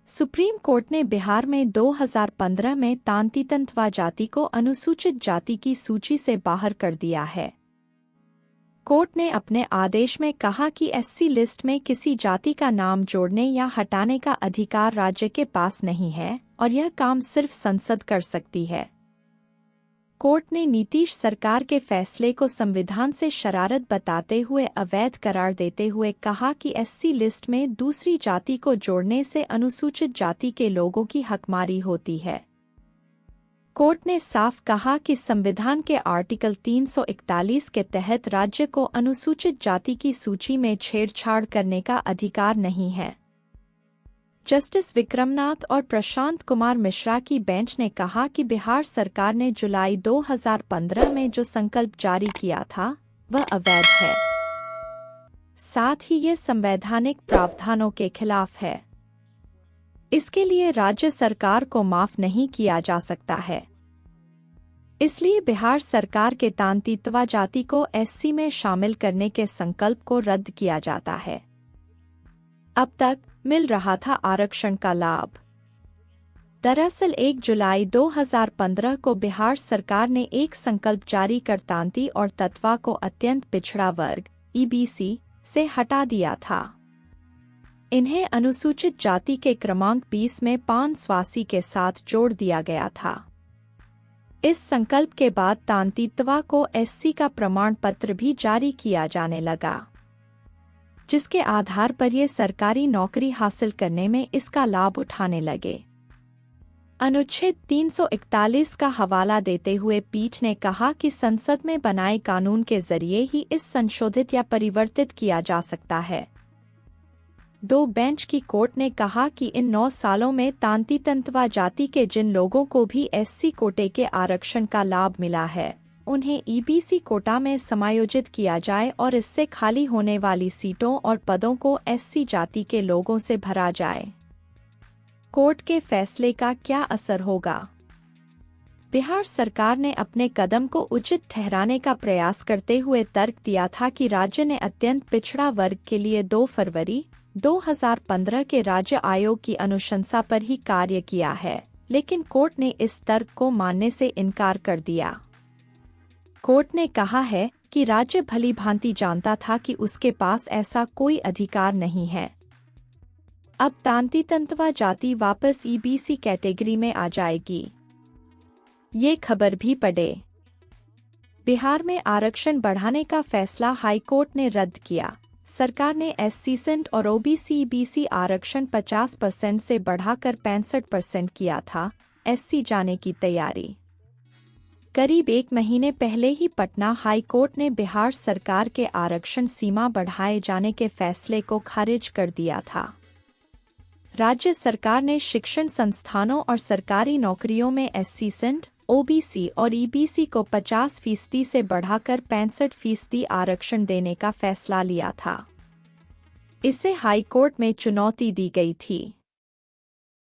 Supreme court ने बिहार में 2015 में तांतीतंतवा जाति को अनुसूचित जाति की सूची से बाहर कर दिया है। कोर्ट ने अपने आदेश में कहा कि एससी लिस्ट में किसी जाति का नाम जोड़ने या हटाने का अधिकार राज्य के पास नहीं है और यह काम सिर्फ संसद कर सकती है। कोर्ट ने नीतीश सरकार के फैसले को संविधान से शरारत बताते हुए अवैध करार देते हुए कहा कि एससी लिस्ट में दूसरी जाति को जोड़ने से अनुसूचित जाति के लोगों की हकमारी होती है। कोर्ट ने साफ कहा कि संविधान के आर्टिकल 341 के तहत राज्य को अनुसूचित जाति की सूची में छेड़छाड़ करने का अधिकार नहीं है। जस्टिस विक्रमनाथ और प्रशांत कुमार मिश्रा की बेंच ने कहा कि बिहार सरकार ने जुलाई 2015 में जो संकल्प जारी किया था वह अवैध है। साथ ही ये संवैधानिक प्रावधानों के खिलाफ है। इसके लिए राज्य सरकार को माफ नहीं किया जा सकता है। इसलिए बिहार सरकार के तांतीतवा जाति को एससी में शामिल करने के संकल्प को रद्द किया जाता है। अब तक मिल रहा था आरक्षण का लाभ। दरअसल 1 जुलाई 2015 को बिहार सरकार ने एक संकल्प जारी कर तांती और ततवा को अत्यंत पिछड़ा वर्ग ईबीसी से हटा दिया था। इन्हें अनुसूचित जाति के क्रमांक 20 में पानस्वासी के साथ जोड़ दिया गया था। इस संकल्प के बाद तांतीतवा को एससी का प्रमाण पत्र भी जारी किया जाने लगा, जिसके आधार पर ये सरकारी नौकरी हासिल करने में इसका लाभ उठाने लगे। अनुच्छेद 341 का हवाला देते हुए पीठ ने कहा कि संसद में बनाए कानून के जरिए ही इस संशोधित या परिवर्तित किया जा सकता है। 2 बेंच की कोर्ट ने कहा कि इन 9 सालों में तांतीतंतवा जाति के जिन लोगों को भी एससी कोटे के आरक्षण का लाभ मिला है, उन्हें ईबीसी कोटा में समायोजित किया जाए और इससे खाली होने वाली सीटों और पदों को एससी जाति के लोगों से भरा जाए। कोर्ट के फैसले का क्या असर होगा? बिहार सरकार ने अपने कदम को उचित ठहराने का प्रयास करते हुए तर्क दिया था कि राज्य ने अत्यंत पिछड़ा वर्ग के लिए 2 फरवरी 2015 के राज्य आयोग की अनुशंसा पर ही कार्य किया है, लेकिन कोर्ट ने इस तर्क को मानने से इनकार कर दिया। कोर्ट ने कहा है कि राज्य भली भांति जानता था कि उसके पास ऐसा कोई अधिकार नहीं है। अब तांतीतंतवा जाति वापस ईबीसी कैटेगरी में आ जाएगी। ये खबर भी पढ़े। बिहार में आरक्षण बढ़ाने का फैसला हाईकोर्ट ने रद्द किया। सरकार ने एससी सेंट और ओबीसी ईबीसी आरक्षण 50% से बढ़ाकर 65% किया था। एससी जाने की तैयारी। करीब 1 महीने पहले ही पटना हाई कोर्ट ने बिहार सरकार के आरक्षण सीमा बढ़ाए जाने के फैसले को खारिज कर दिया था। राज्य सरकार ने शिक्षण संस्थानों और सरकारी नौकरियों में एससी सेंट, ओबीसी और ईबीसी को 50% से बढ़ाकर 65% आरक्षण देने का फैसला लिया था। इसे हाई कोर्ट में चुनौती दी गई थी।